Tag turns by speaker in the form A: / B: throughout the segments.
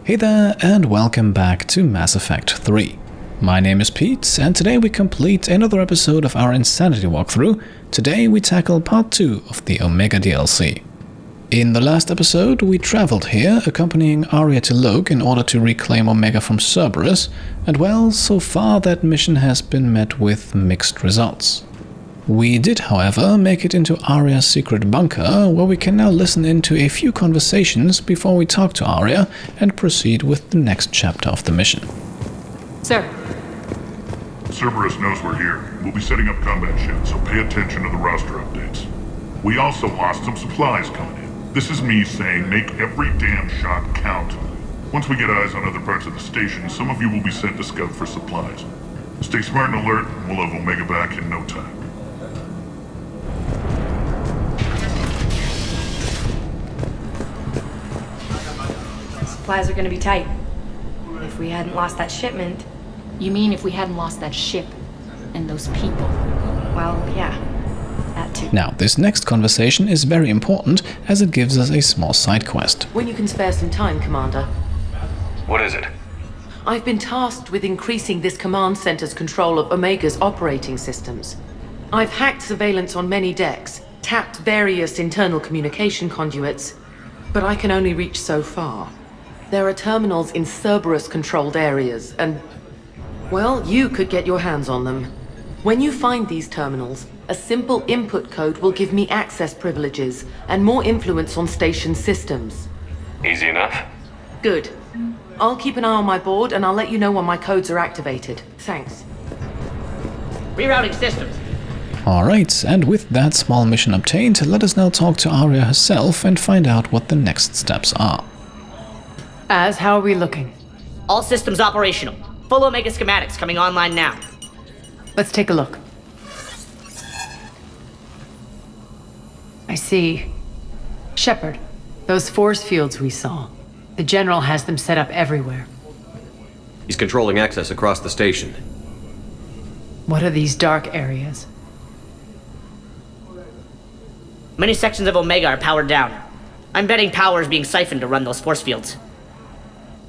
A: Hey there, and welcome back to Mass Effect 3. My name is Pete, and today we complete another episode of our Insanity walkthrough. Today we tackle part 2 of the Omega DLC. In the last episode, we traveled here, accompanying Aria to Loke in order to reclaim Omega from Cerberus, and well, so far that mission has been met with mixed results. We did, however, make it into Aria's secret bunker, where we can now listen into a few conversations before we talk to Aria and proceed with the next chapter of the mission.
B: Sir.
C: Cerberus knows we're here. We'll be setting up combat ships, so pay attention to the roster updates. We also lost some supplies coming in. This is me saying make every damn shot count. Once we get eyes on other parts of the station, some of you will be sent to scout for supplies. Stay smart and alert, and we'll have Omega back in no time.
B: Supplies are gonna be tight. If we hadn't lost that shipment...
D: You mean if we hadn't lost that ship and those people?
B: Well, yeah. That too.
A: Now, this next conversation is very important as it gives us a small side quest.
E: When you can spare some time, Commander.
F: What is it?
E: I've been tasked with increasing this command center's control of Omega's operating systems. I've hacked surveillance on many decks, tapped various internal communication conduits, but I can only reach so far. There are terminals in Cerberus-controlled areas, and... well, you could get your hands on them. When you find these terminals, a simple input code will give me access privileges and more influence on station systems.
F: Easy enough.
E: Good. I'll keep an eye on my board, and I'll let you know when my codes are activated. Thanks.
G: Rerouting systems.
A: Alright, and with that small mission obtained, let us now talk to Aria herself and find out what the next steps are.
H: How are we looking?
G: All systems operational. Full Omega schematics coming online now.
H: Let's take a look. I see. Shepard, those force fields we saw. The General has them set up everywhere.
F: He's controlling access across the station.
H: What are these dark areas?
G: Many sections of Omega are powered down. I'm betting power is being siphoned to run those force fields.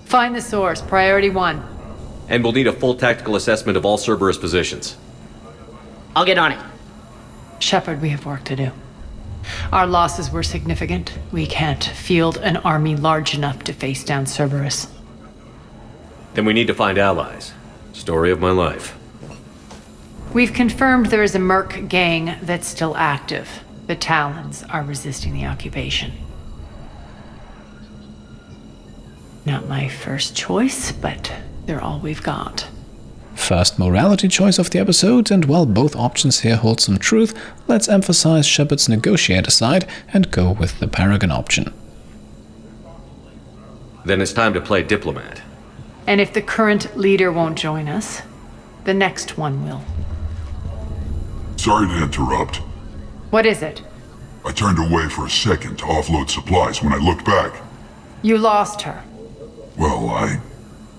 H: Find the source, priority 1.
F: And we'll need a full tactical assessment of all Cerberus positions.
G: I'll get on it.
H: Shepard, we have work to do. Our losses were significant. We can't field an army large enough to face down Cerberus.
F: Then we need to find allies. Story of my life.
H: We've confirmed there is a merc gang that's still active. The Talons are resisting the occupation. Not my first choice, but they're all we've got.
A: First morality choice of the episode, and while both options here hold some truth, let's emphasize Shepard's negotiator side and go with the Paragon option.
F: Then it's time to play diplomat.
H: And if the current leader won't join us, the next one will.
C: Sorry to interrupt.
H: What is it?
C: I turned away for a second to offload supplies. When I looked back,
H: You lost her.
C: well,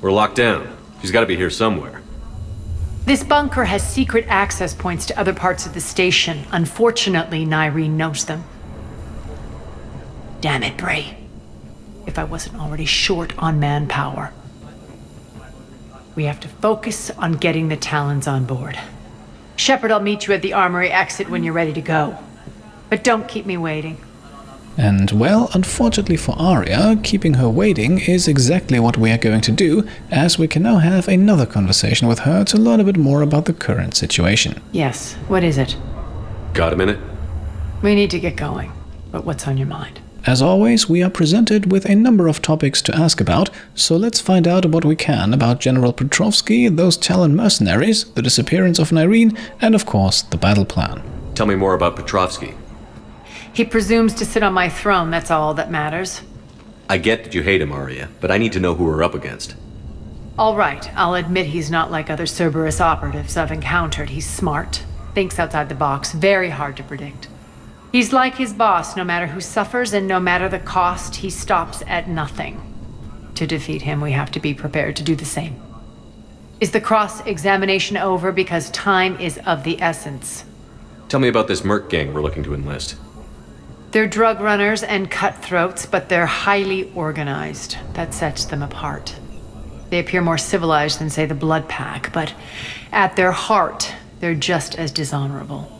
F: We're locked down. She's gotta be here somewhere.
H: This bunker has secret access points to other parts of the station. Unfortunately, Nyreen knows them. Damn it, Bray. If I wasn't already short on manpower. We have to focus on getting the Talons on board. Shepard, I'll meet you at the armory exit when you're ready to go. But don't keep me waiting.
A: And well, unfortunately for Aria, keeping her waiting is exactly what we are going to do, as we can now have another conversation with her to learn a bit more about the current situation.
H: Yes, what is it?
F: Got a minute?
H: We need to get going. But what's on your mind?
A: As always, we are presented with a number of topics to ask about, so let's find out what we can about General Petrovsky, those Talon mercenaries, the disappearance of Nyreen, and of course, the battle plan.
F: Tell me more about Petrovsky.
H: He presumes to sit on my throne, that's all that matters.
F: I get that you hate him, Aria, but I need to know who we're up against.
H: All right, I'll admit he's not like other Cerberus operatives I've encountered. He's smart, thinks outside the box, very hard to predict. He's like his boss, no matter who suffers and no matter the cost, he stops at nothing. To defeat him, we have to be prepared to do the same. Is the cross-examination over? Because time is of the essence.
F: Tell me about this merc gang we're looking to enlist.
H: They're drug runners and cutthroats, but they're highly organized. That sets them apart. They appear more civilized than, say, the Blood Pack, but at their heart, they're just as dishonorable.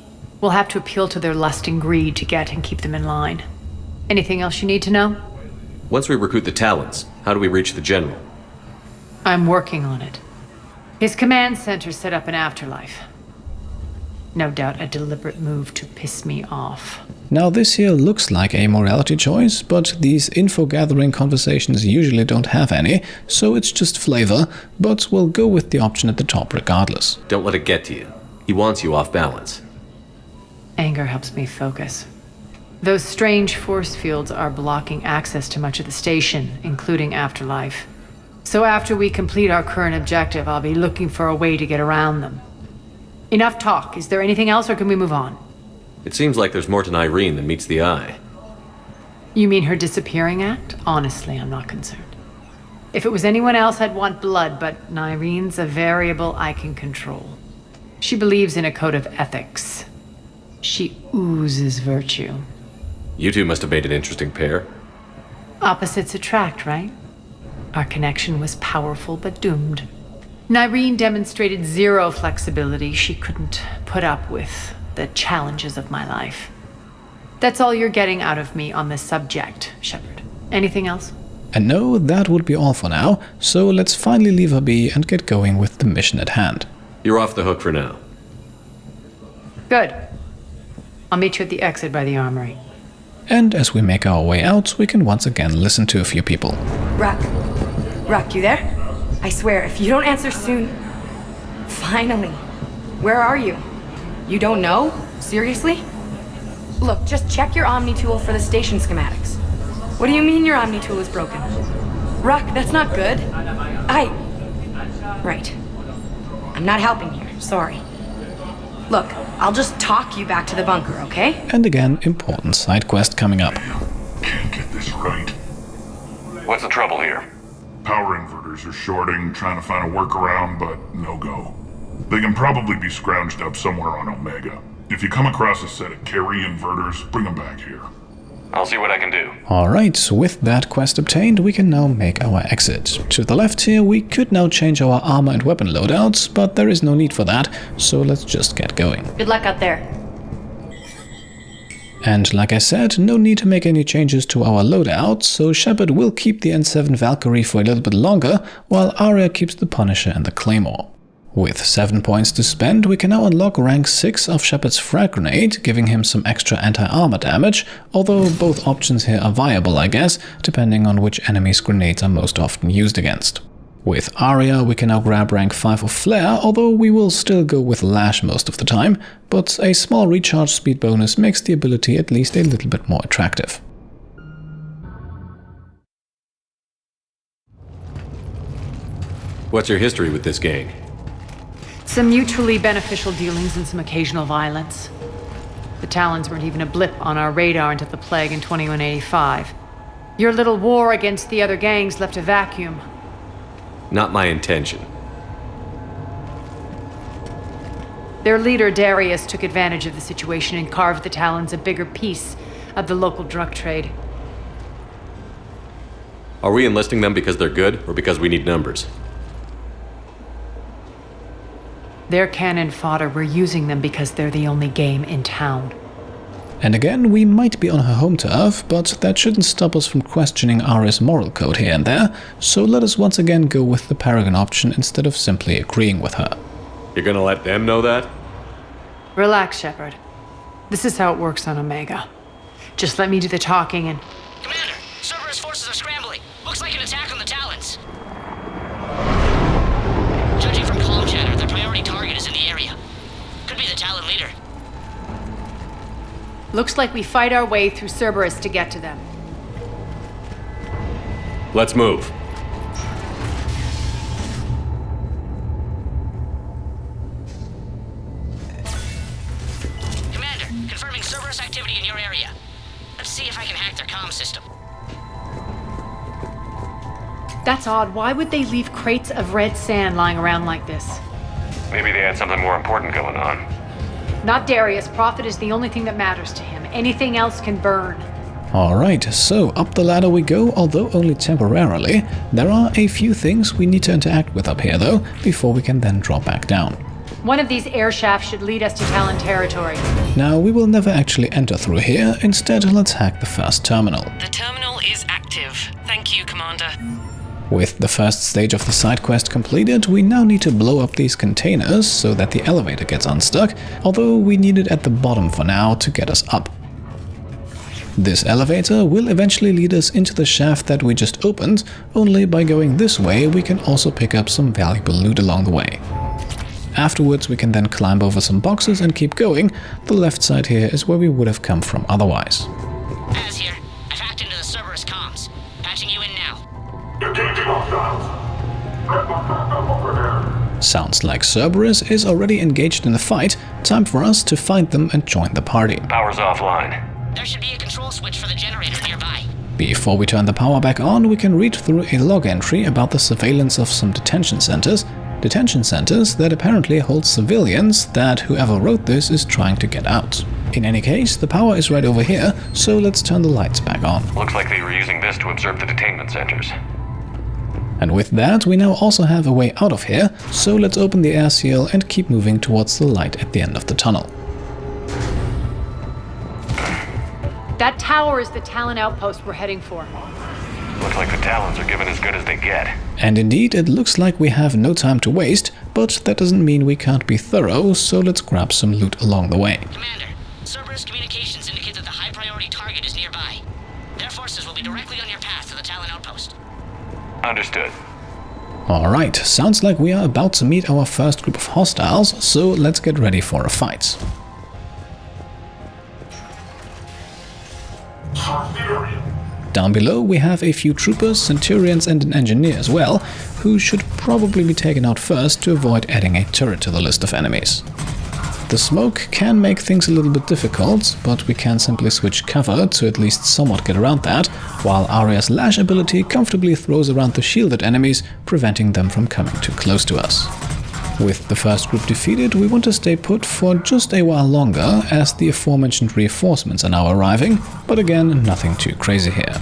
H: We'll have to appeal to their lust and greed to get and keep them in line. Anything else you need to know?
F: Once we recruit the Talons, how do we reach the General?
H: I'm working on it. His command center set up an afterlife. No doubt a deliberate move to piss me off.
A: Now this here looks like a morality choice, but these info-gathering conversations usually don't have any, so it's just flavor, but we'll go with the option at the top regardless.
F: Don't let it get to you. He wants you off balance.
H: Anger helps me focus. Those strange force fields are blocking access to much of the station, including Afterlife. So after we complete our current objective, I'll be looking for a way to get around them. Enough talk. Is there anything else, or can we move on?
F: It seems like there's more to Nyreen than meets the eye.
H: You mean her disappearing act? Honestly, I'm not concerned. If it was anyone else, I'd want blood, but Nyreen's a variable I can control. She believes in a code of ethics. She oozes virtue.
F: You two must have made an interesting pair.
H: Opposites attract, right? Our connection was powerful but doomed. Nyreen demonstrated zero flexibility. She couldn't put up with the challenges of my life. That's all you're getting out of me on this subject, Shepard. Anything else?
A: And no, that would be all for now, so let's finally leave her be and get going with the mission at hand.
F: You're off the hook for now.
H: Good. I'll meet you at the exit by the armory.
A: And as we make our way out, we can once again listen to a few people.
B: Rock, you there? I swear, if you don't answer soon... Finally. Where are you? You don't know? Seriously? Look, just check your Omni tool for the station schematics. What do you mean your Omni tool is broken? Rock, that's not good. Right. I'm not helping here, sorry. Look, I'll just talk you back to the bunker, okay?
A: And again, important side quest coming up.
C: Can't get this right.
F: What's the trouble here?
C: Power inverters are shorting, trying to find a workaround, but no go. They can probably be scrounged up somewhere on Omega. If you come across a set of carry inverters, bring them back here.
F: I'll see what I can do.
A: Alright, with that quest obtained, we can now make our exit. To the left here, we could now change our armor and weapon loadouts, but there is no need for that, so let's just get going.
B: Good luck out there.
A: And like I said, no need to make any changes to our loadout, so Shepard will keep the N7 Valkyrie for a little bit longer, while Aria keeps the Punisher and the Claymore. With 7 points to spend, we can now unlock rank 6 of Shepard's frag grenade, giving him some extra anti-armor damage, although both options here are viable, I guess, depending on which enemy's grenades are most often used against. With Aria, we can now grab rank 5 of Flare, although we will still go with Lash most of the time, but a small recharge speed bonus makes the ability at least a little bit more attractive.
F: What's your history with this gang?
H: Some mutually beneficial dealings and some occasional violence. The Talons weren't even a blip on our radar until the plague in 2185. Your little war against the other gangs left a vacuum.
F: Not my intention.
H: Their leader, Darius, took advantage of the situation and carved the Talons a bigger piece of the local drug trade.
F: Are we enlisting them because they're good, or because we need numbers?
H: They're cannon fodder. We're using them because they're the only game in town.
A: And again, we might be on her home turf, but that shouldn't stop us from questioning Aria's moral code here and there, so let us once again go with the Paragon option instead of simply agreeing with her.
F: You're gonna let them know that?
H: Relax, Shepard. This is how it works on Omega. Just let me do the talking and...
G: Commander, Cerberus forces are scrambling. Looks like an attack on the Talons. Judging from comm chatter, their priority target is in the area. Could be the Talon leader.
H: Looks like we fight our way through Cerberus to get to them.
F: Let's move.
G: Commander, confirming Cerberus activity in your area. Let's see if I can hack their comm system.
H: That's odd. Why would they leave crates of red sand lying around like this?
F: Maybe they had something more important going on.
H: Not Darius. Profit is the only thing that matters to him. Anything else can burn.
A: Alright, so up the ladder we go, although only temporarily. There are a few things we need to interact with up here though, before we can then drop back down.
H: One of these air shafts should lead us to Talon Territory.
A: Now, we will never actually enter through here, instead let's hack the first terminal.
I: The terminal is active. Thank you, Commander.
A: With the first stage of the side quest completed, we now need to blow up these containers so that the elevator gets unstuck, although we need it at the bottom for now to get us up. This elevator will eventually lead us into the shaft that we just opened, only by going this way we can also pick up some valuable loot along the way. Afterwards we can then climb over some boxes and keep going. The left side here is where we would have come from otherwise.
G: Az here. I've hacked into the Cerberus comms. Patching you in now.
C: Engaging hostiles. Get the fuck up over there.
A: Sounds like Cerberus is already engaged in the fight. Time for us to find them and join the party.
F: Power's offline.
G: There should be a control switch for the generator nearby.
A: Before we turn the power back on, we can read through a log entry about the surveillance of some detention centers. Detention centers that apparently hold civilians that whoever wrote this is trying to get out. In any case, the power is right over here, so let's turn the lights back on.
F: Looks like they were using this to observe the detainment centers.
A: And with that, we now also have a way out of here, so let's open the air seal and keep moving towards the light at the end of the tunnel.
H: That tower is the Talon Outpost we're heading for.
F: Looks like the Talons are giving as good as they get.
A: And indeed, it looks like we have no time to waste, but that doesn't mean we can't be thorough, so let's grab some loot along the way.
G: Commander, Cerberus communications indicate that the high-priority target is nearby. Their forces will be directly on your path to the Talon Outpost.
F: Understood.
A: Alright, sounds like we are about to meet our first group of hostiles, so let's get ready for a fight. Down below we have a few troopers, centurions and an engineer as well, who should probably be taken out first to avoid adding a turret to the list of enemies. The smoke can make things a little bit difficult, but we can simply switch cover to at least somewhat get around that, while Aria's lash ability comfortably throws around the shielded enemies, preventing them from coming too close to us. With the first group defeated, we want to stay put for just a while longer, as the aforementioned reinforcements are now arriving, but again, nothing too crazy here.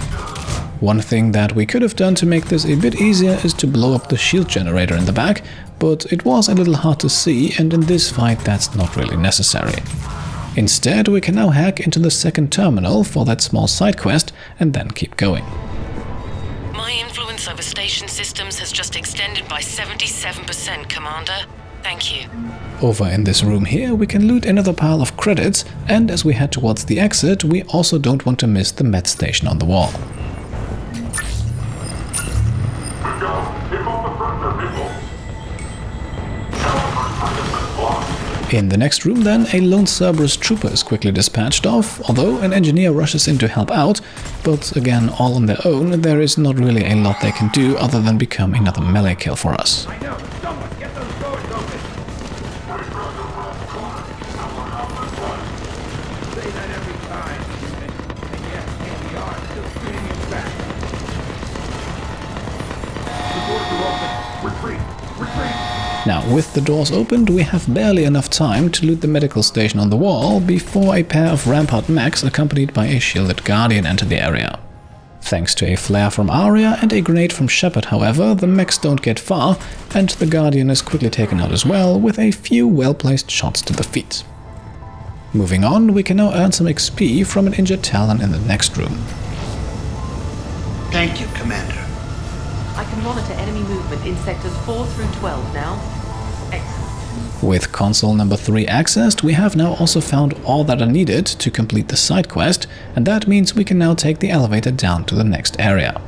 A: One thing that we could have done to make this a bit easier is to blow up the shield generator in the back, but it was a little hard to see, and in this fight that's not really necessary. Instead, we can now hack into the second terminal for that small side quest and then keep going.
I: My influence over station systems has just extended by 77%, Commander. Thank you.
A: Over in this room here, we can loot another pile of credits, and as we head towards the exit, we also don't want to miss the med station on the wall. In the next room then, a lone Cerberus trooper is quickly dispatched off, although an engineer rushes in to help out, but again, all on their own, there is not really a lot they can do other than become another melee kill for us. Now, with the doors opened, we have barely enough time to loot the medical station on the wall before a pair of Rampart mechs accompanied by a shielded Guardian enter the area. Thanks to a flare from Aria and a grenade from Shepard, however, the mechs don't get far, and the Guardian is quickly taken out as well with a few well-placed shots to the feet. Moving on, we can now earn some XP from an injured Talon in the next room.
J: Thank you, Commander.
E: I can monitor enemy movement in sectors 4 through 12 now. Excellent.
A: With console number 3 accessed, we have now also found all that are needed to complete the side quest, and that means we can now take the elevator down to the next area.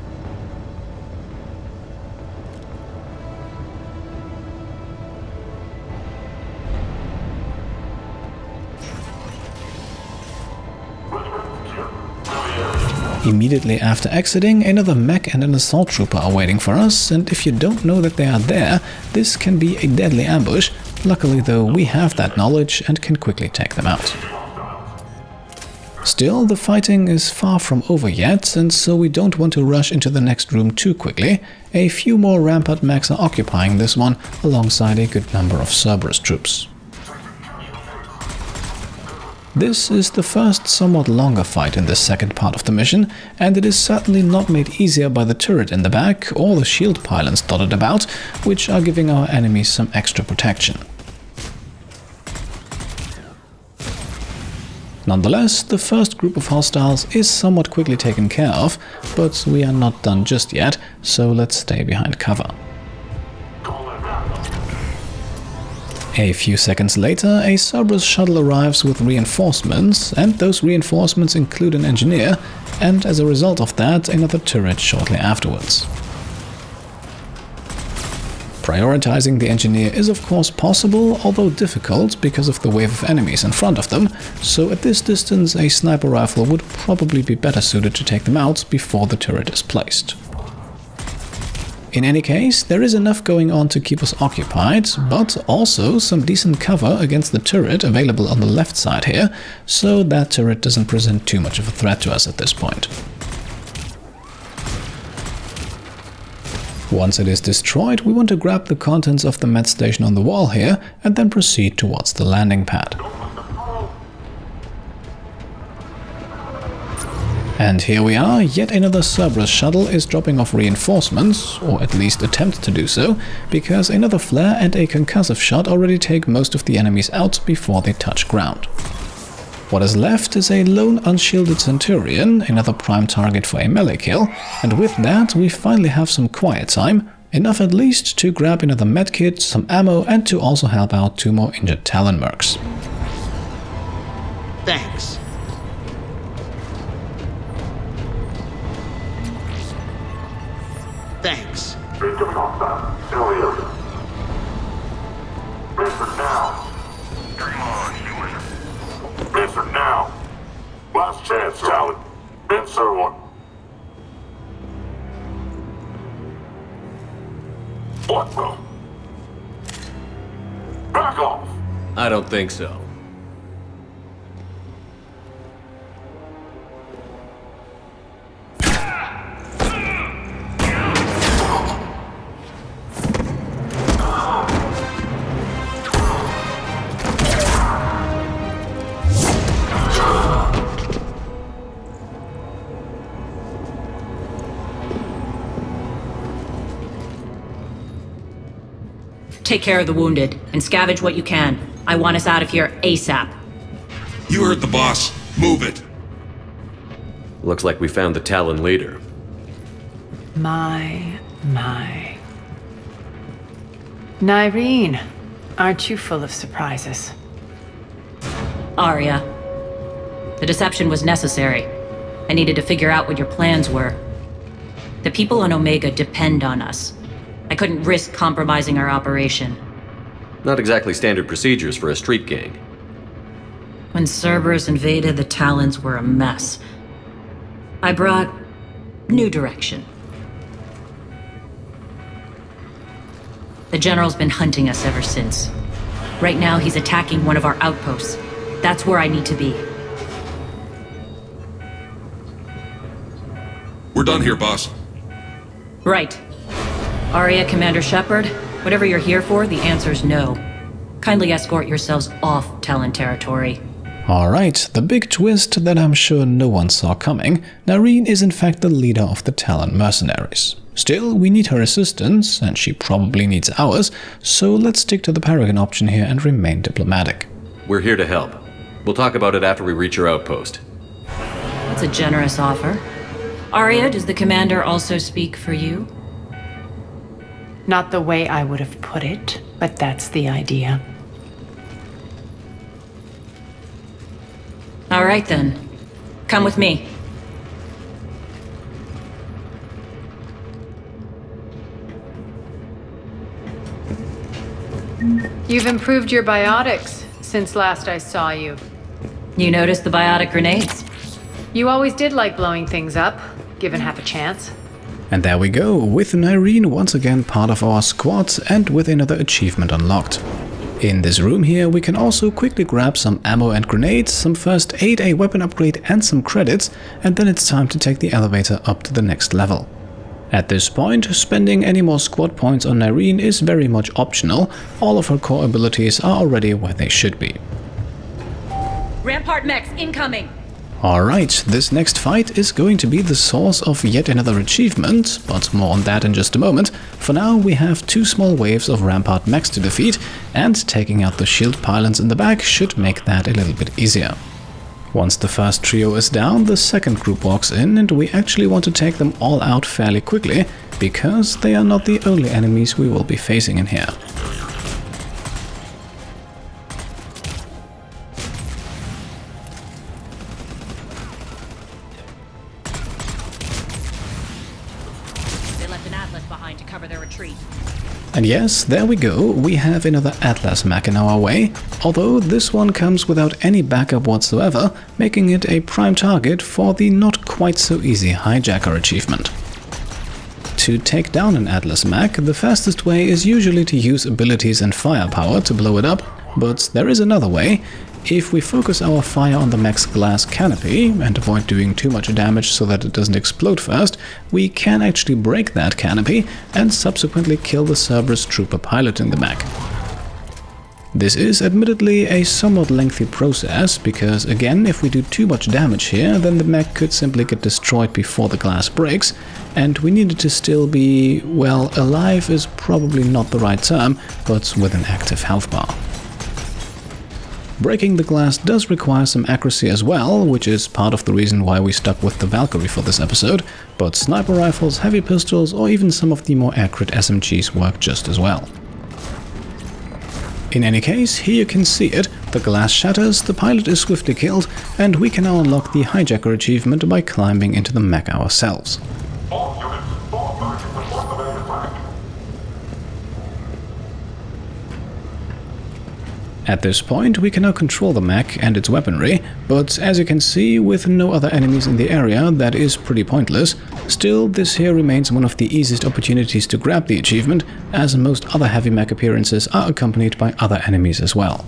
A: Immediately after exiting, another mech and an assault trooper are waiting for us, and if you don't know that they are there, this can be a deadly ambush. Luckily though, we have that knowledge and can quickly take them out. Still, the fighting is far from over yet, and so we don't want to rush into the next room too quickly. A few more Rampart mechs are occupying this one, alongside a good number of Cerberus troops. This is the first somewhat longer fight in the second part of the mission, and it is certainly not made easier by the turret in the back or the shield pylons dotted about, which are giving our enemies some extra protection. Nonetheless, the first group of hostiles is somewhat quickly taken care of, but we are not done just yet, so let's stay behind cover. A few seconds later, a Cerberus shuttle arrives with reinforcements, and those reinforcements include an engineer, and as a result of that, another turret shortly afterwards. Prioritizing the engineer is of course possible, although difficult because of the wave of enemies in front of them, so at this distance a sniper rifle would probably be better suited to take them out before the turret is placed. In any case, there is enough going on to keep us occupied, but also some decent cover against the turret available on the left side here, so that turret doesn't present too much of a threat to us at this point. Once it is destroyed, we want to grab the contents of the med station on the wall here and then proceed towards the landing pad. And here we are, yet another Cerberus shuttle is dropping off reinforcements, or at least attempt to do so, because another flare and a concussive shot already take most of the enemies out before they touch ground. What is left is a lone unshielded Centurion, another prime target for a melee kill, and with that we finally have some quiet time, enough at least to grab another medkit, some ammo, and to also help out 2 more injured Talon mercs.
J: Thanks. Thanks.
C: Incoming hostile. Earlier. Answer now. Dream on, human. Answer now. Last chance, Talon. Answer one. What the? Back off.
F: I don't think so.
D: Take care of the wounded, and scavenge what you can. I want us out of here ASAP.
K: You heard the boss. Move it.
F: Looks like we found the Talon leader.
H: My. Nyreen, aren't you full of surprises?
D: Aria. The deception was necessary. I needed to figure out what your plans were. The people on Omega depend on us. I couldn't risk compromising our operation.
F: Not exactly standard procedures for a street gang.
D: When Cerberus invaded, the Talons were a mess. I brought new direction. The General's been hunting us ever since. Right now, he's attacking one of our outposts. That's where I need to be.
K: We're done here, boss.
D: Right. Aria, Commander Shepard, whatever you're here for, the answer's no. Kindly escort yourselves off Talon Territory.
A: Alright, the big twist that I'm sure no one saw coming, Nyreen is in fact the leader of the Talon mercenaries. Still, we need her assistance, and she probably needs ours, so let's stick to the Paragon option here and remain diplomatic.
F: We're here to help. We'll talk about it after we reach your outpost.
D: That's a generous offer. Aria, does the Commander also speak for you?
H: Not the way I would have put it, but that's the idea.
D: All right then. Come with me.
H: You've improved your biotics since last I saw you.
D: You noticed the biotic grenades?
H: You always did like blowing things up, given half a chance.
A: And there we go, with Nyreen once again part of our squad and with another achievement unlocked. In this room here we can also quickly grab some ammo and grenades, some first aid, a weapon upgrade and some credits, and then it's time to take the elevator up to the next level. At this point, spending any more squad points on Nyreen is very much optional, all of her core abilities are already where they should be.
D: Rampart mechs incoming!
A: Alright, this next fight is going to be the source of yet another achievement, but more on that in just a moment. For now, we have 2 small waves of Rampart mechs to defeat, and taking out the shield pylons in the back should make that a little bit easier. Once the first trio is down, the second group walks in, and we actually want to take them all out fairly quickly, because they are not the only enemies we will be facing in here. And yes, there we go, we have another Atlas mech in our way, although this one comes without any backup whatsoever, making it a prime target for the not quite so easy Hijacker achievement. To take down an Atlas mech, the fastest way is usually to use abilities and firepower to blow it up, but there is another way. If we focus our fire on the mech's glass canopy and avoid doing too much damage so that it doesn't explode first, we can actually break that canopy and subsequently kill the Cerberus trooper piloting the mech. This is admittedly a somewhat lengthy process, because again, if we do too much damage here, then the mech could simply get destroyed before the glass breaks, and we needed to still be, well, alive is probably not the right term, but with an active health bar. Breaking the glass does require some accuracy as well, which is part of the reason why we stuck with the Valkyrie for this episode, but sniper rifles, heavy pistols, or even some of the more accurate SMGs work just as well. In any case, here you can see it, the glass shatters, the pilot is swiftly killed, and we can now unlock the Hijacker achievement by climbing into the mech ourselves. At this point, we can now control the mech and its weaponry, but as you can see, with no other enemies in the area, that is pretty pointless. Still, this here remains one of the easiest opportunities to grab the achievement, as most other heavy mech appearances are accompanied by other enemies as well.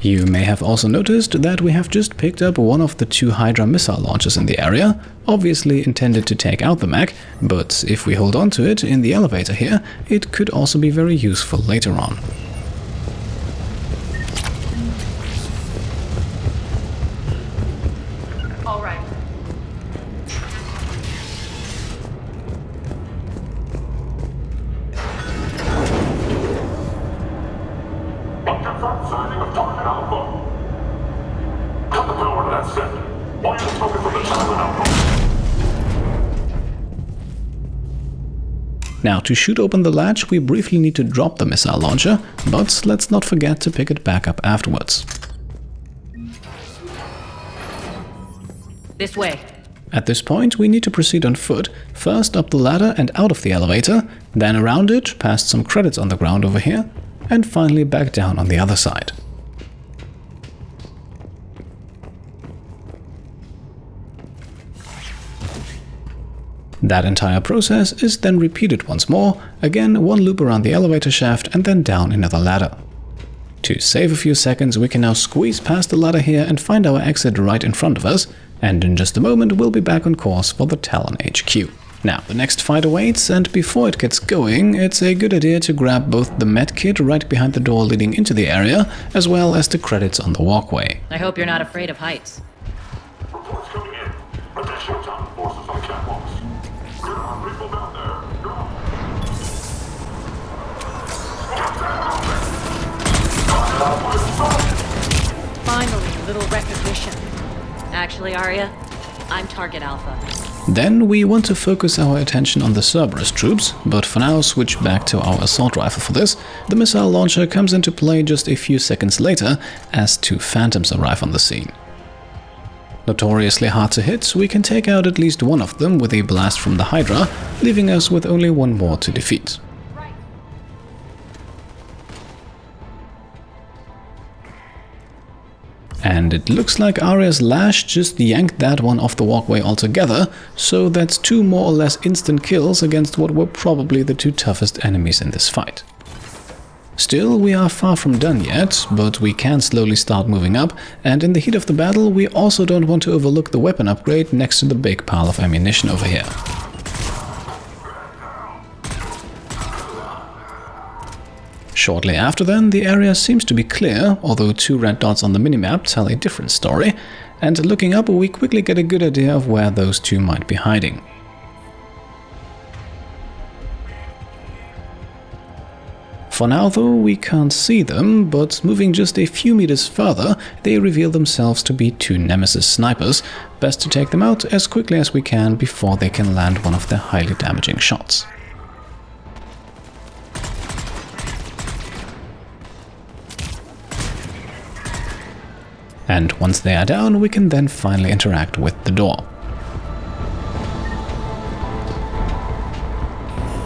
A: You may have also noticed that we have just picked up one of the 2 Hydra missile launchers in the area, obviously intended to take out the mech, but if we hold on to it in the elevator here, it could also be very useful later on. Now, to shoot open the latch, we briefly need to drop the missile launcher, but let's not forget to pick it back up afterwards.
D: This way.
A: At this point, we need to proceed on foot, first up the ladder and out of the elevator, then around it, past some credits on the ground over here, and finally back down on the other side. That entire process is then repeated once more, again 1 loop around the elevator shaft and then down another ladder. To save a few seconds, we can now squeeze past the ladder here and find our exit right in front of us, and in just a moment we'll be back on course for the Talon HQ. Now, the next fight awaits, and before it gets going, it's a good idea to grab both the medkit right behind the door leading into the area, as well as the credits on the walkway.
D: I hope you're not afraid of heights.
C: Reports coming in. Additional Talon forces on Catwalks. There are people down there. Go.
H: Finally, a little recognition.
D: Actually, Aria, I'm Target Alpha.
A: Then we want to focus our attention on the Cerberus troops, but for now switch back to our assault rifle for this. The missile launcher comes into play just a few seconds later, as 2 phantoms arrive on the scene. Notoriously hard to hit, we can take out at least one of them with a blast from the Hydra, leaving us with only one more to defeat. And it looks like Aria's lash just yanked that one off the walkway altogether, so that's 2 more or less instant kills against what were probably the 2 toughest enemies in this fight. Still, we are far from done yet, but we can slowly start moving up, and in the heat of the battle we also don't want to overlook the weapon upgrade next to the big pile of ammunition over here. Shortly after then, the area seems to be clear, although 2 red dots on the minimap tell a different story, and looking up we quickly get a good idea of where those 2 might be hiding. For now though, we can't see them, but moving just a few meters further, they reveal themselves to be 2 Nemesis snipers. Best to take them out as quickly as we can before they can land one of their highly damaging shots. And once they are down, we can then finally interact with the door.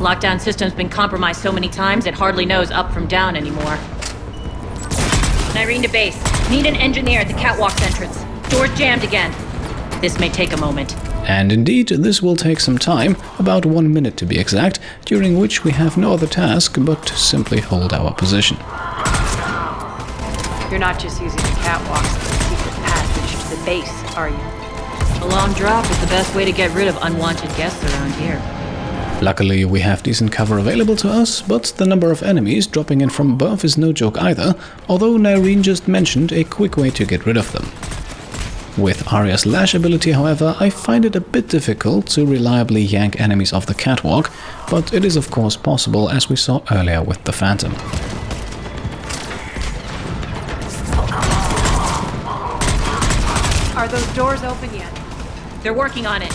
D: Lockdown system's been compromised so many times it hardly knows up from down anymore. Nyreen to base. Need an engineer at the Catwalks entrance. Door's jammed again. This may take a moment.
A: And indeed, this will take some time, about 1 minute to be exact, during which we have no other task but to simply hold our position.
H: You're not just using the catwalks as a secret passage to the base, are you?
D: A long drop is the best way to get rid of unwanted guests around here.
A: Luckily, we have decent cover available to us, but the number of enemies dropping in from above is no joke either, although Nyreen just mentioned a quick way to get rid of them. With Aria's lash ability, however, I find it a bit difficult to reliably yank enemies off the catwalk, but it is of course possible as we saw earlier with the Phantom.
H: Are those doors open yet?
D: They're working on it.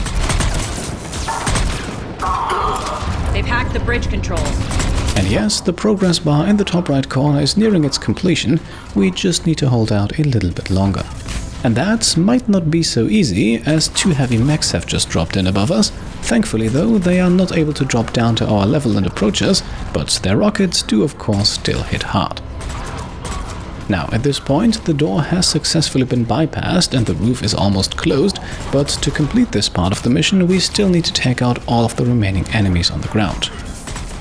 D: They've hacked the bridge controls.
A: And yes, the progress bar in the top right corner is nearing its completion. We just need to hold out a little bit longer. And that might not be so easy, as 2 heavy mechs have just dropped in above us. Thankfully though, they are not able to drop down to our level and approach us, but their rockets do of course still hit hard. Now, at this point, the door has successfully been bypassed and the roof is almost closed, but to complete this part of the mission, we still need to take out all of the remaining enemies on the ground.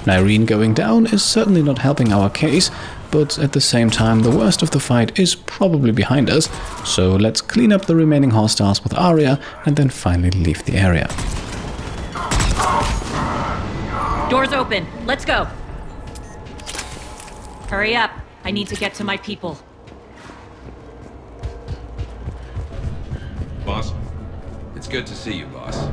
A: Nyreen going down is certainly not helping our case, but at the same time, the worst of the fight is probably behind us, so let's clean up the remaining hostiles with Aria and then finally leave the area.
D: Doors open. Let's go. Hurry up. I need to get to my people.
K: Boss? It's good to see you, boss.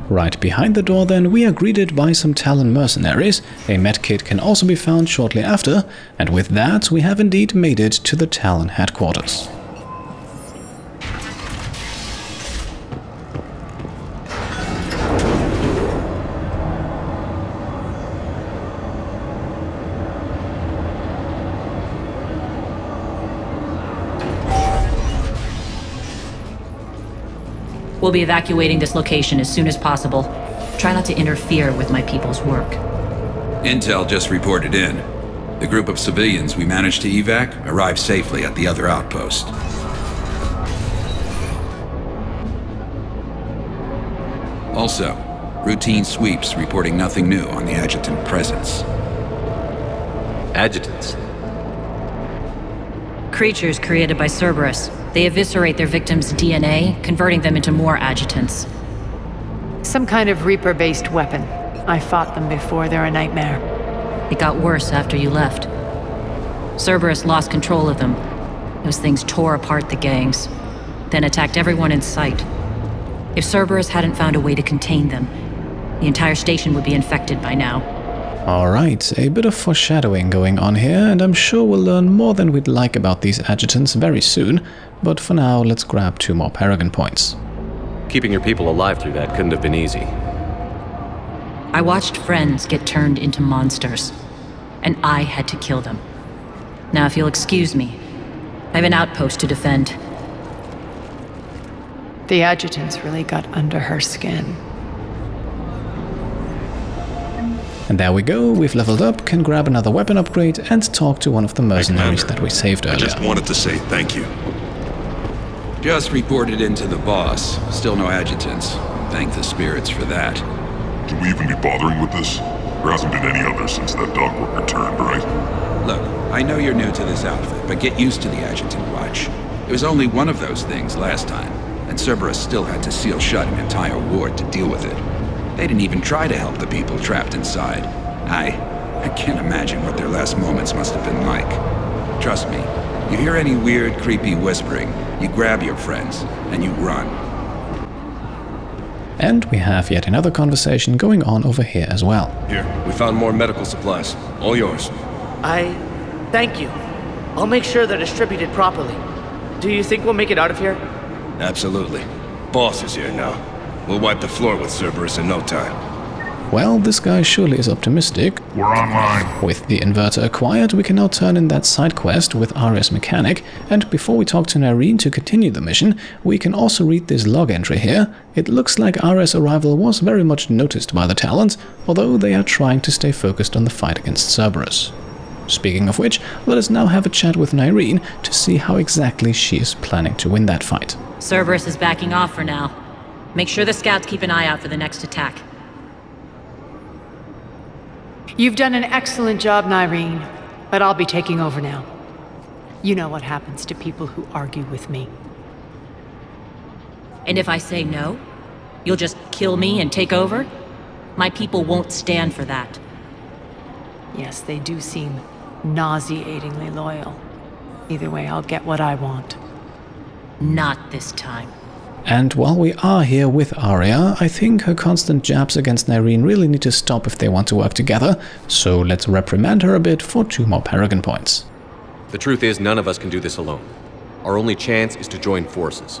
A: Right behind the door then, we are greeted by some Talon mercenaries. A medkit can also be found shortly after, and with that we have indeed made it to the Talon headquarters.
D: We'll be evacuating this location as soon as possible. Try not to interfere with my people's work.
J: Intel just reported in. The group of civilians we managed to evac arrived safely at the other outpost. Also, routine sweeps reporting nothing new on the adjutant presence.
F: Adjutants?
D: Creatures created by Cerberus. They eviscerate their victims' DNA, converting them into more adjutants.
H: Some kind of Reaper-based weapon. I fought them before, they're a nightmare.
D: It got worse after you left. Cerberus lost control of them. Those things tore apart the gangs, then attacked everyone in sight. If Cerberus hadn't found a way to contain them, the entire station would be infected by now.
A: Alright, a bit of foreshadowing going on here, and I'm sure we'll learn more than we'd like about these adjutants very soon, but for now let's grab 2 more Paragon points.
F: Keeping your people alive through that couldn't have been easy.
D: I watched friends get turned into monsters, and I had to kill them. Now if you'll excuse me, I have an outpost to defend.
H: The adjutants really got under her skin.
A: And there we go, we've leveled up, can grab another weapon upgrade and talk to one of the mercenaries that we saved earlier.
K: I just wanted to say thank you.
J: Just reported into the boss. Still no adjutants. Thank the spirits for that.
C: Should we even be bothering with this? There hasn't been any other since that dogwork returned, right?
J: Look, I know you're new to this outfit, but get used to the adjutant watch. It was only one of those things last time, and Cerberus still had to seal shut an entire ward to deal with it. They didn't even try to help the people trapped inside. I can't imagine what their last moments must have been like. Trust me, you hear any weird, creepy whispering, you grab your friends, and you run.
A: And we have yet another conversation going on over here as well.
L: Here, we found more medical supplies. All yours.
M: Thank you. I'll make sure they're distributed properly. Do you think we'll make it out of here?
L: Absolutely. Boss is here now. We'll wipe the floor with Cerberus in no time.
A: Well, this guy surely is optimistic.
C: We're online.
A: With the inverter acquired, we can now turn in that side quest with Aria's mechanic, and before we talk to Nyreen to continue the mission, we can also read this log entry here. It looks like Aria's arrival was very much noticed by the Talons, although they are trying to stay focused on the fight against Cerberus. Speaking of which, let us now have a chat with Nyreen to see how exactly she is planning to win that fight.
D: Cerberus is backing off for now. Make sure the scouts keep an eye out for the next attack.
H: You've done an excellent job, Nyreen, but I'll be taking over now. You know what happens to people who argue with me.
D: And if I say no, you'll just kill me and take over? My people won't stand for that.
H: Yes, they do seem nauseatingly loyal. Either way, I'll get what I want.
D: Not this time.
A: And while we are here with Aria, I think her constant jabs against Nyreen really need to stop if they want to work together, so let's reprimand her a bit for 2 more Paragon points.
F: The truth is, none of us can do this alone. Our only chance is to join forces.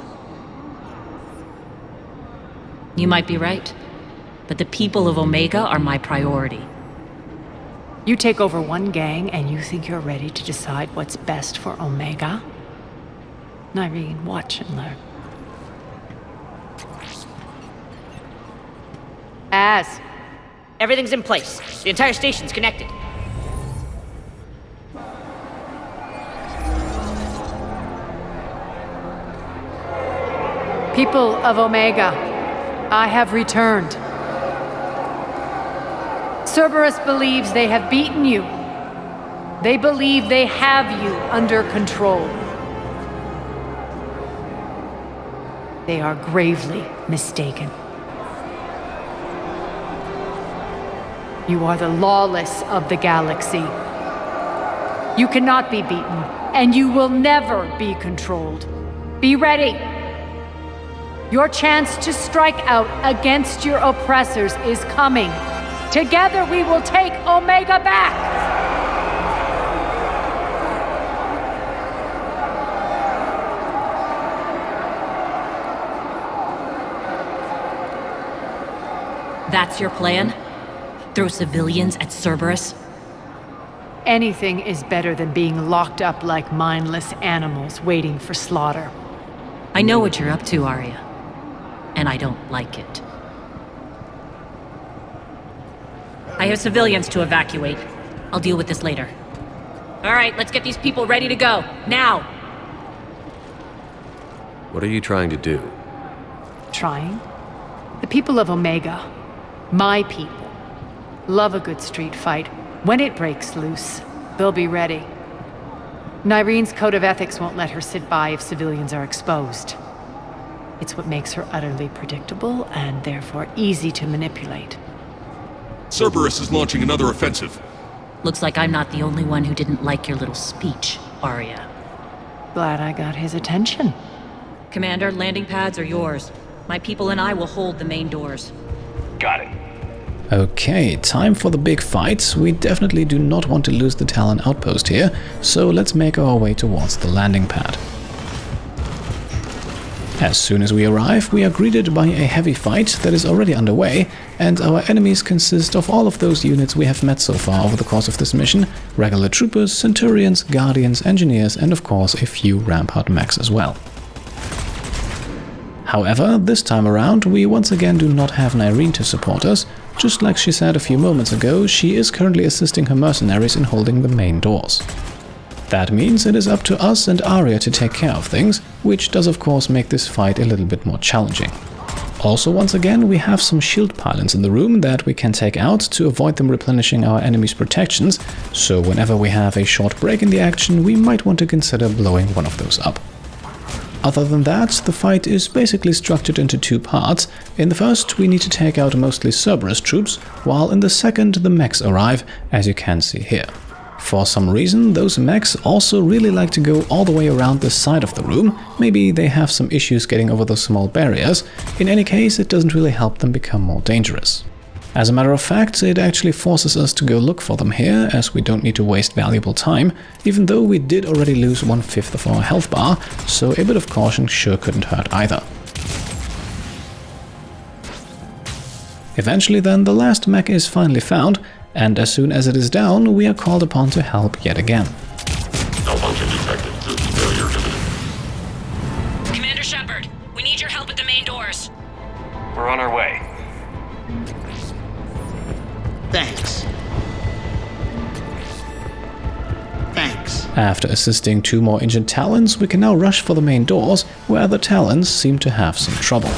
D: You might be right, but the people of Omega are my priority.
H: You take over one gang and you think you're ready to decide what's best for Omega? Nyreen, watch and learn.
M: Everything's in place. The entire station's connected.
H: People of Omega, I have returned. Cerberus believes they have beaten you. They believe they have you under control. They are gravely mistaken. You are the lawless of the galaxy. You cannot be beaten, and you will never be controlled. Be ready. Your chance to strike out against your oppressors is coming. Together we will take Omega back!
D: That's your plan? Throw civilians at Cerberus?
H: Anything is better than being locked up like mindless animals waiting for slaughter.
D: I know what you're up to, Aria. And I don't like it. I have civilians to evacuate. I'll deal with this later. All right, let's get these people ready to go. Now!
F: What are you trying to do?
H: Trying? The people of Omega, my people, love a good street fight. When it breaks loose, they'll be ready. Nyreen's code of ethics won't let her sit by if civilians are exposed. It's what makes her utterly predictable and therefore easy to manipulate.
K: Cerberus is launching another offensive.
D: Looks like I'm not the only one who didn't like your little speech, Aria.
H: Glad I got his attention.
D: Commander, landing pads are yours. My people and I will hold the main doors.
L: Got it.
A: Okay, time for the big fight. We definitely do not want to lose the Talon Outpost here, so let's make our way towards the landing pad. As soon as we arrive, we are greeted by a heavy fight that is already underway, and our enemies consist of all of those units we have met so far over the course of this mission: regular troopers, centurions, guardians, engineers, and of course a few rampart mechs as well. However, this time around, we once again do not have Nyreen to support us. Just like she said a few moments ago, she is currently assisting her mercenaries in holding the main doors. That means it is up to us and Aria to take care of things, which does of course make this fight a little bit more challenging. Also, once again, we have some shield pylons in the room that we can take out to avoid them replenishing our enemy's protections, so whenever we have a short break in the action, we might want to consider blowing one of those up. Other than that, the fight is basically structured into two parts. In the first, we need to take out mostly Cerberus troops, while in the second, the mechs arrive, as you can see here. For some reason, those mechs also really like to go all the way around the side of the room. Maybe they have some issues getting over those small barriers. In any case, it doesn't really help them become more dangerous. As a matter of fact, it actually forces us to go look for them here, as we don't need to waste valuable time, even though we did already lose 1/5 of our health bar, so a bit of caution sure couldn't hurt either. Eventually then, the last mech is finally found, and as soon as it is down, we are called upon to help yet again.
C: Malfunction detected. System failure imminent.
G: Commander Shepard, we need your help at the main doors.
N: We're on our way.
O: Thanks. Thanks.
A: After assisting 2 more injured Talons, we can now rush for the main doors, where the Talons seem to have some trouble.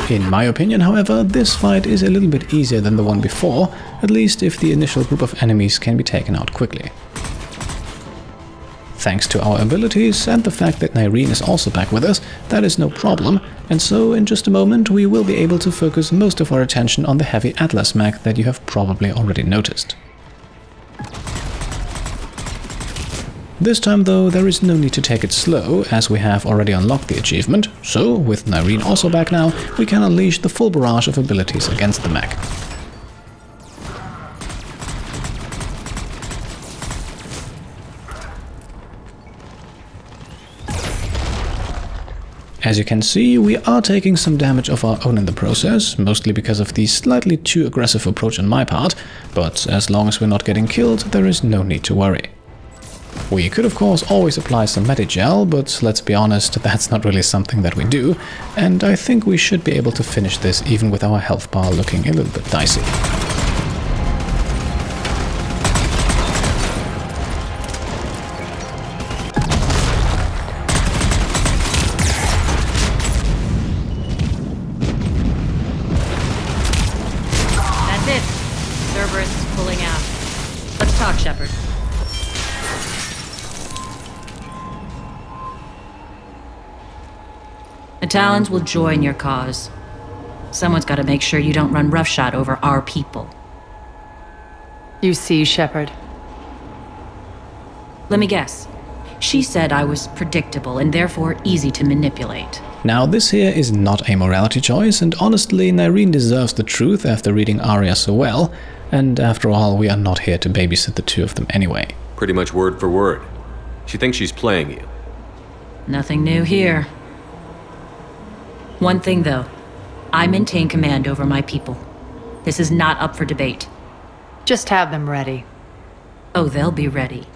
A: In my opinion, however, this fight is a little bit easier than the one before, at least if the initial group of enemies can be taken out quickly. Thanks to our abilities and the fact that Nyreen is also back with us, that is no problem, and so in just a moment we will be able to focus most of our attention on the heavy Atlas mech that you have probably already noticed. This time though, there is no need to take it slow, as we have already unlocked the achievement, so with Nyreen also back now, we can unleash the full barrage of abilities against the mech. As you can see, we are taking some damage of our own in the process, mostly because of the slightly too aggressive approach on my part, but as long as we're not getting killed, there is no need to worry. We could of course always apply some Medigel, but let's be honest, that's not really something that we do, and I think we should be able to finish this even with our health bar looking a little bit dicey.
D: Cerberus is pulling out. Let's talk, Shepard. The Talons will join your cause. Someone's got to make sure you don't run roughshod over our people.
H: You see, Shepard.
D: Let me guess. She said I was predictable and therefore easy to manipulate.
A: Now this here is not a morality choice, and honestly Nyreen deserves the truth after reading Aria so well, and after all we are not here to babysit the two of them anyway.
F: Pretty much word for word. She thinks she's playing you.
D: Nothing new here. One thing though, I maintain command over my people. This is not up for debate.
H: Just have them ready.
D: Oh, they'll be ready.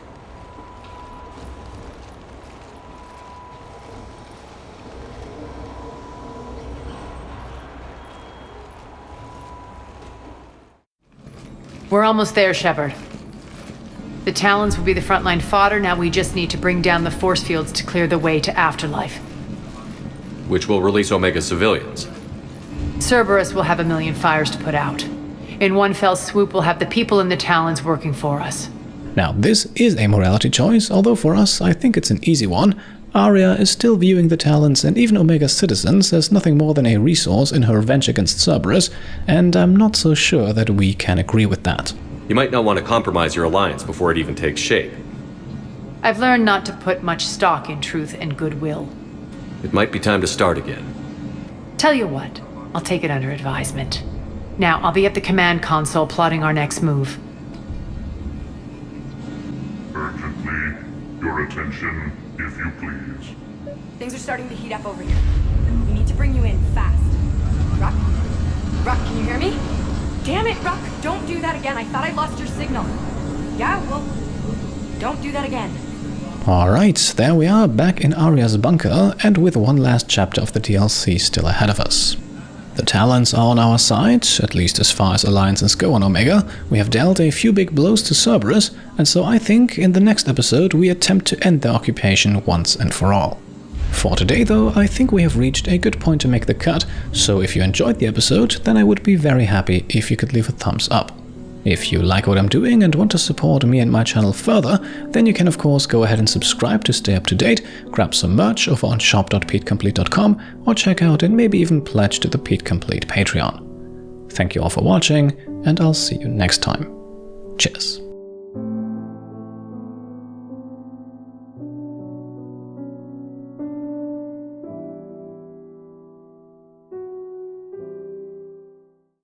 H: We're almost there, Shepard. The Talons will be the frontline fodder, now we just need to bring down the force fields to clear the way to Afterlife.
F: Which will release Omega civilians.
H: Cerberus will have 1,000,000 fires to put out. In one fell swoop, we'll have the people in the Talons working for us.
A: Now this is a morality choice, although for us I think it's an easy one. Aria is still viewing the Talons and even Omega citizens as nothing more than a resource in her revenge against Cerberus, and I'm not so sure that we can agree with that.
F: You might not want to compromise your alliance before it even takes shape.
H: I've learned not to put much stock in truth and goodwill.
F: It might be time to start again.
H: Tell you what, I'll take it under advisement. Now, I'll be at the command console plotting our next move.
C: Urgently, your attention, if you please.
B: Things are starting to heat up over here. We need to bring you in fast. Ruck? Ruck, can you hear me? Damn it, Ruck! Don't do that again. I thought I lost your signal. Yeah, well, don't do that again.
A: Alright, there we are, back in Aria's bunker, and with one last chapter of the DLC still ahead of us. The Talons are on our side, at least as far as alliances go on Omega. We have dealt a few big blows to Cerberus, and so I think in the next episode we attempt to end their occupation once and for all. For today though, I think we have reached a good point to make the cut, so if you enjoyed the episode, then I would be very happy if you could leave a thumbs up. If you like what I'm doing and want to support me and my channel further, then you can of course go ahead and subscribe to stay up to date, grab some merch over on shop.petecomplete.com, or check out and maybe even pledge to the Pete Complete Patreon. Thank you all for watching, and I'll see you next time. Cheers.